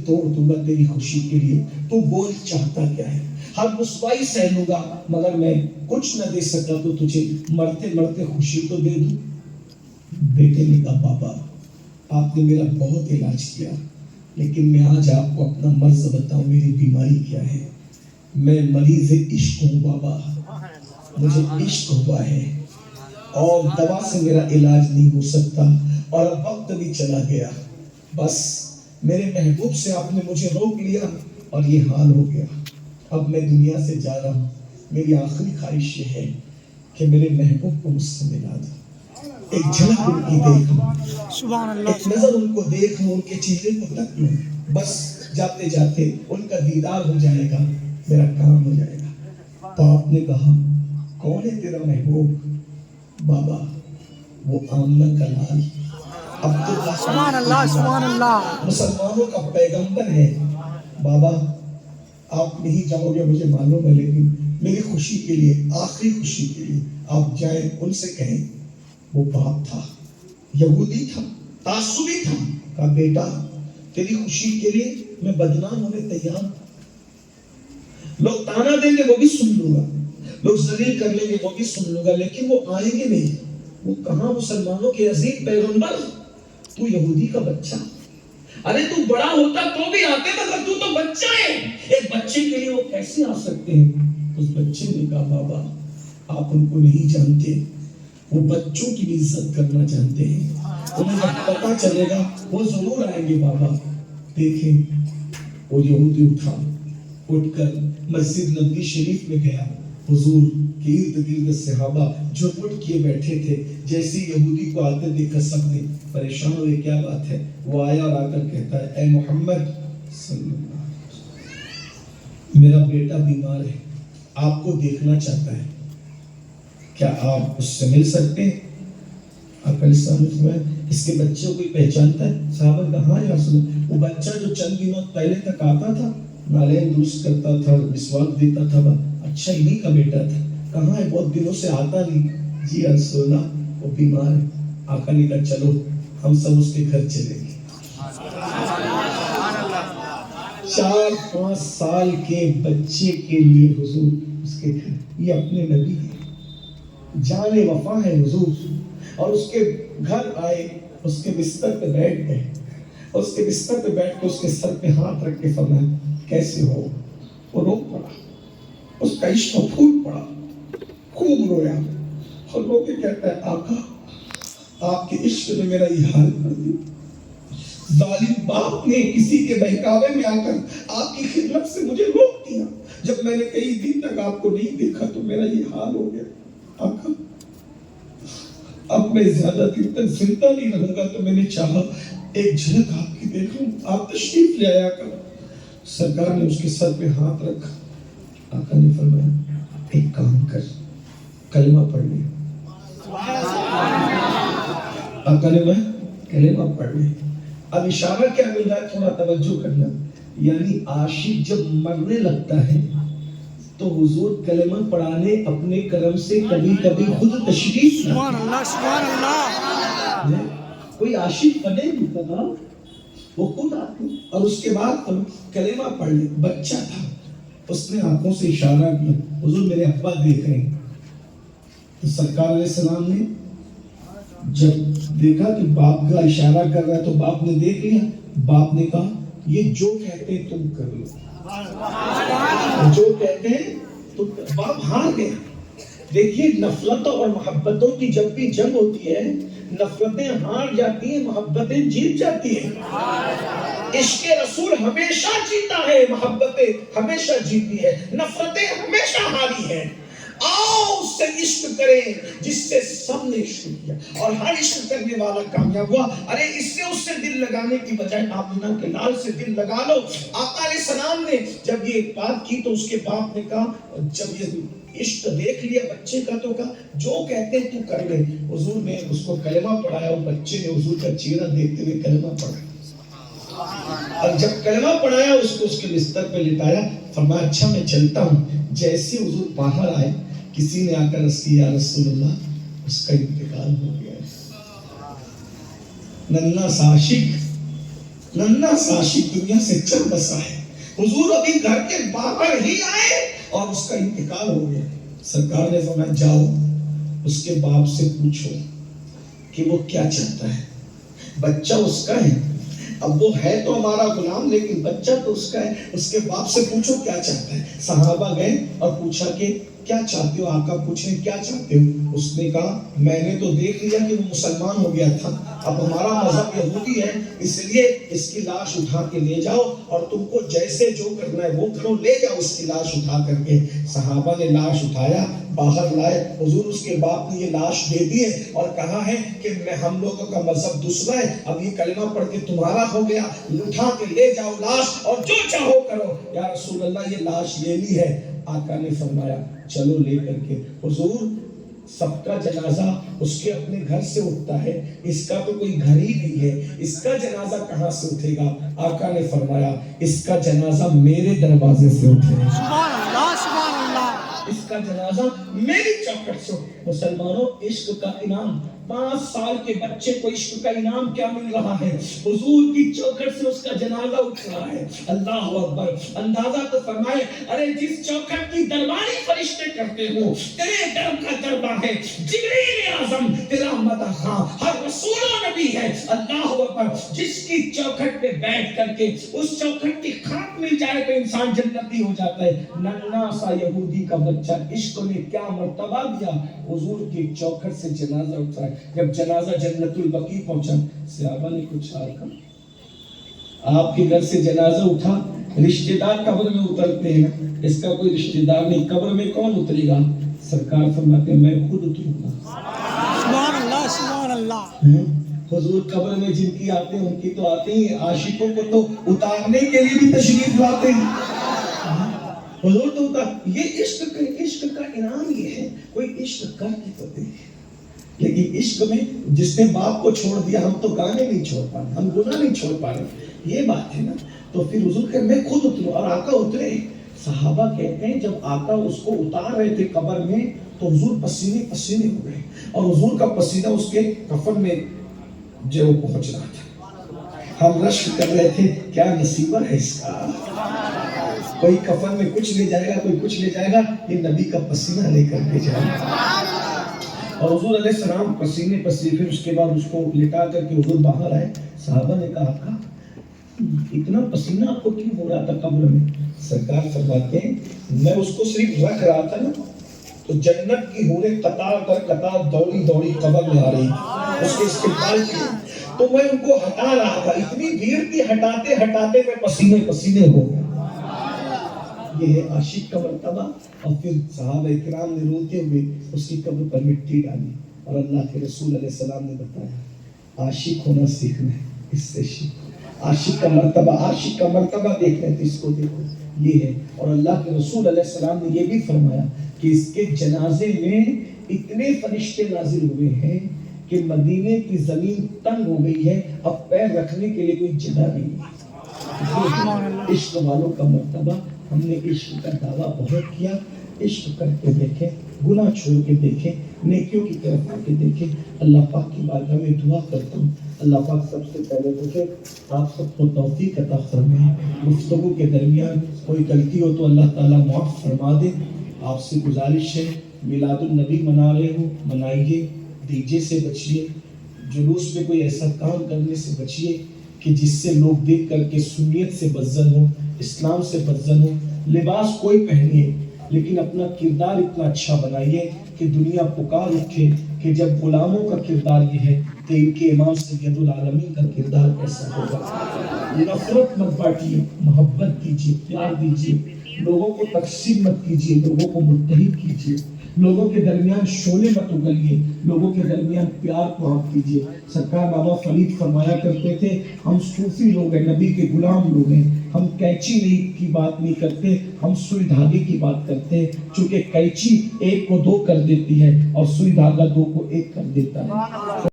توڑ दूंगा तेरी खुशी के लिए, तू बोल चाहता क्या है। हर रुसवाई सह लूंगा मगर मैं कुछ न दे सका तो तुझे मरते मरते खुशी तो दे दूं। बेटे ने कहा बाबा आपने मेरा बहुत इलाज किया, लेकिन मैं आज आपको अपना मर्ज बताऊं, मेरी बीमारी क्या है। मैं मरीज इश्क हूँ बाबा, मुझे इश्क हुआ है और दवा से मेरा इलाज नहीं हो सकता और अब वक्त भी चला गया। बस मेरे महबूब से आपने मुझे रोक लिया और ये हाल हो गया। अब मैं दुनिया से जा रहा हूँ, मेरी आखिरी ख्वाहिश ये है कि मेरे महबूब को मुझसे मिला दो, एक झलक उनकी देख लूं, एक नजर उनको देख लूं, उनके चेहरे को तक लूं। बस जाते जाते उनका दीदार हो जाएगा, मेरा काम हो जाएगा। तो आपने कहा कौन है तेरा महबूब? बाबा वो आमना का लाल अब्दुल्लाह, सुभान अल्लाह, सुभान अल्लाह, मुसलमानों का पैगंबर है। बाबा आप नहीं जाओगे मुझे मालूम है, लेकिन मेरी खुशी के लिए, आखिरी खुशी के लिए आप जाएं, उनसे कहें। वो बाप था, यहूदी था, तासुबी था, कहा बेटा तेरी खुशी के लिए मैं बदनाम होने तैयार, लोग ताना देंगे वो भी सुन लूंगा, लोग जलील कर लेंगे वो भी सुन लूंगा, लेकिन वो आएंगे नहीं। वो कहा मुसलमानों के अजीम पैगंबर, तू यहूदी का बच्चा, अरे तू बड़ा होता तो भी आते, मगर तू तो बच्चा है, एक बच्चे के लिए वो कैसे आ सकते हैं। उस बच्चे ने कहा बाबा आप उनको नहीं जानते, वो बच्चों की भी इज्जत करना जानते हैं, उन्हें जब पता चलेगा वो जरूर आएंगे। बाबा देखें वो यहूदी उठा, उठकर मस्जिद नबी शरीफ में गया, हुजूर के इर्द गिर्द सहाबा झुरमुट किए बैठे थे। जैसे यहूदी को आते देखा सबने परेशान हुए, क्या बात है। वो आया और आकर कहता है ऐ मोहम्मद सल्लल्लाहु अलैहि वसल्लम, मेरा बेटा बीमार है, आपको देखना चाहता है, क्या आप उससे मिल सकते हैं? इसके बच्चे को कोई पहचानता है? साहब कहा या रसूल, वो बच्चा जो चंद दिनों पहले तक आता था, नालें दुरुस्त करता था, मिसवाक देता था, अच्छा इन्हीं का बेटा था। कहाँ है? बहुत दिनों से आता नहीं। जी रसूल वो बीमार है। आका ने कहा चलो हम सब उसके घर चलेंगे। 4-5 साल के बच्चे के लिए हुजूर उसके घर, ये अपने नबी है, जाने वफा है हुजूर। और उसके घर आए, उसके बिस्तर पे बैठ गए, उसके बिस्तर पे बैठ के उसके सर पे हाथ रख के फरमाया कैसे हो? वो रो पड़ा, उसका इश्क फूट पड़ा, खूब रोया और रो के कहता है आका आपके इश्क ने मेरा ये हाल कर दिया। जालिम बाप ने किसी के बहकावे में आकर आपकी खिदमत से मुझे रोक दिया। जब मैंने कई दिन तक आपको नहीं देखा तो मेरा ये हाल हो गया। आका अब मैं ज्यादा दिन तक जिंदा नहीं रहूंगा, तो मैंने चाहा एक झलक आपकी देख लूं, आप तशरीफ ले आया कर। सरकार ने उसके सर पे हाथ रखा। आका ने फरमाया एक काम कर, कलमा पढ़ ले। आका ने मैं कलमा पढ़ ले। अब इशारा क्या मिल रहा है, थोड़ा तवज्जो करना। यानी आशिक जब मरने लगता है तो हुजूर कलमा पढ़ाने अपने करम से कभी कभी खुद तशरीफ, सुभान अल्लाह, सुभान अल्लाह। कोई आशिक बने भी वो खुद आते और उसके बाद कलेमा पढ़ ले। बच्चा था, उसने आंखों से इशारा किया, हुजूर मेरे अब्बा देख रहे हैं। तो सरकार अलैहिस्सलाम ने जब देखा कि बाप का इशारा कर रहा है तो बाप ने देख लिया। बाप ने कहा ये जो कहते हैं तुम कर लो, जो कहते हैं तो बाप हार गया। देखिए नफरतों और मोहब्बतों की जब भी जंग होती है, नफरतें हार जाती हैं, मोहब्बतें जीत जाती हैं। इश्क रसूल हमेशा जीता है, मोहब्बतें हमेशा जीती है, नफरतें हमेशा हारी हैं। आओ उससे इश्क करें जिससे सबने इश्क किया और हर इश्क करने वाला कामयाब हुआ। अरे इससे उससे दिल लगाने की बजाय आमिना के लाल से दिल लगा लो। आका अलैहिस्सलाम ने जब ये बात की तो उसके बाप ने कहा, जब ये इश्क देख लिया बच्चे का तो कहा जो कहते हैं तू कर ले। हुजूर ने उसको कलमा पढ़ाया और बच्चे ने हुजूर का चेहरा देखते हुए कलमा पढ़ा। और जब कलमा पढ़ाया उसको उसके बिस्तर पे लिटाया, फरमाया अच्छा मैं चलता हूँ। जैसे हुजूर बाहर आए किसी ने आकर अर्ज़ किया या रसूलल्लाह उसका इंतकाल हो गया है। नन्हा सा आशिक नन्ना सा आशिक दुनिया से चल बसा है। हुजूर अभी घर के बाहर ही आए और उसका इंतकाल हो गया। सरकार ने फरमाया जाओ उसके बाप से पूछो कि वो क्या चाहता है। बच्चा उसका है, अब वो है तो हमारा गुलाम लेकिन बच्चा तो उसका है, उसके बाप से पूछो क्या चाहता है। सहाबा गए और पूछा कि क्या चाहते हो, आका पूछे क्या चाहते हो। उसने कहा मैंने तो देख लिया कि वो मुसलमान हो गया था, अब हमारा मजहब यहूदी है, इसलिए इसकी लाश उठा के ले जाओ और तुमको जैसे जो करना है वो करो, ले जाओ इसकी लाश उठा करके। सहाबा ने लाश उठाया, बाहर लाए, हुजूर उसके बाप ने ये लाश दे दी है और कहा है कि मैं हम लोगों का मजहब दूसरा है, अब ये कलमा पढ़ के तुम्हारा हो गया, उठा के ले जाओ लाश और जो चाहो करो। या रसूल अल्लाह ये लाश ले ली है। आका ने फरमाया चलो ले करके। हुजूर सबका जनाजा उसके अपने घर से उठता है, इसका तो कोई घर ही नहीं है, इसका जनाजा कहाँ से उठेगा। आका ने फरमाया इसका जनाजा मेरे दरवाजे से उठेगा, सुभान अल्लाह, सुभान अल्लाह, इसका जनाजा मेरी चौखट से। मुसलमानों, इश्क का इनाम 5 साल के बच्चे को इश्क का इनाम क्या मिल रहा है, हुजूर की चौखट से उसका जनाजा उठ रहा है। अल्लाह अकबर। अंदाजा तो फरमाए, अरे जिस चौखट की दरबारी फरिश्ते करते हो, तेरे दर का दरबार है, जिब्रील आजम तेरा मदहा हर रसूल और नबी है। अल्लाह अकबर। जिसकी चौखट पे बैठ करके उस चौखट की खाक मिल जाए तो इंसान जन्नती हो जाता है। नन्ना सा यहूदी का बच्चा इश्क ने क्या मर्तबा दिया, हुजूर की चौखट से जनाजा उठा है। जब जनाजा जन्नतुल बकी पहुंचा, सहाबा ने कुछ कहा, आपके घर से जनाजा उठा, रिश्तेदार कब्र में उतरते हैं, इसका कोई रिश्तेदार नहीं, कब्र में कौन उतरेगा। सरकार फरमाते मैं खुद उतरूंगा, सुभान अल्लाह, सुभान अल्लाह। हुजूर कब्र में जिनकी आते हैं उनकी तो आते ही, आशिकों को तो उतारने के लिए भी तशरीफ लाते हैं। हुजूर तो उतार, ये इश्क का इनाम ये है, कोई इश्क कर के तो दे। लेकिन इश्क में जिसने बाप को छोड़ दिया, हम तो गाने नहीं छोड़ पा रहे, हम गुनाह नहीं छोड़ पा रहे, ये बात है ना। तो फिर हुजूर कहे मैं खुद उतरूं, और आका उतरे। सहाबा कहते हैं जब आका उसको उतार रहे थे कब्र में तो हुजूर पसीने पसीने हो गए और हुजूर का पसीना उसके कफन में जो पहुंच रहा था। हम रश्क कर रहे थे क्या नसीबा है इसका, कोई कफन में कुछ ले जाएगा, कोई कुछ ले जाएगा, ये नबी का पसीना लेकर के जाएगा। और हुजूर अलैहिस्सलाम पसीने पसीने, फिर उसके बाद उसको लिटा करके हुजूर बाहर आए। साहबा ने कहा का इतना पसीना आपको क्यों हो रहा था कब्र में। सरकार फरमाते हैं मैं उसको सिर्फ रख रहा था ना, तो जन्नत की हूरें कतार दर कतार दौड़ी दौड़ी कब्र में आ रही थी उसके इस्तेमाल के, तो मैं उनको हटा रहा था, इतनी भीड़ थी, हटाते हटाते मैं पसीने पसीने हो गया। ये है आशिक का मर्तबा। और फिर सहाबा किराम ने रोते हुए उसकी कब्र पर मिट्टी डाली और अल्लाह के रसूल अलैहि सलाम ने बताया आशिक होना सीखना है, इससे सीखो। आशिक का मर्तबा देखना है तो इसको देखो, ये है। और अल्लाह के रसूल अलैहि सलाम ने ये भी फरमाया कि इसके जनाजे में इतने फरिश्ते नाजिल हुए हैं कि मदीने की जमीन तंग हो गई है, अब पैर रखने के लिए कोई जगह नहीं है। इश्क वालों का मर्तबा, हमने इश्क का दावा बहुत किया, इश्क करके देखें, गुनाह छोड़ के देखें, नेकियों की तरफ आके देखें। अल्लाह पाक की बारगाह में दुआ करता हूँ, अल्लाह पाक सबसे पहले मुझे आप सबको तौफीक अता फरमाए। गुफ्तगू के दरमियान कोई गलती हो तो अल्लाह ताला माफ़ फरमा दे। आपसे गुजारिश है, मिलादुन नबी मना रहे हो मनाइए, डीजे से बचिए, जुलूस में कोई ऐसा काम करने से बचिए कि जिससे लोग देख करके सुन्नियत से बदजन हो, इस्लाम से बदजन हो। लिबास कोई पहनिए लेकिन अपना किरदार इतना अच्छा बनाइए कि दुनिया पुकार उठे कि जब गुलामों का किरदार ये है तो इनके इमाम सैयदुल आलमीन का किरदार कैसा होगा। नफरत मत बांटिए, मोहब्बत कीजिए, प्यार दीजिए, लोगों को तकसीम मत कीजिए, लोगों को मुत्तहिद कीजिए, लोगों के दरमियान शोले मत उगलिए, लोगों के दरमियान प्यार को आप कीजिए। सरकार बाबा फरीद फरमाया करते थे हम सूफी लोग हैं, नबी के गुलाम लोग हैं, हम कैंची नहीं की बात नहीं करते, हम सुई धागे की बात करते हैं, क्योंकि कैंची एक को दो कर देती है और सुई धागा दो को एक कर देता है।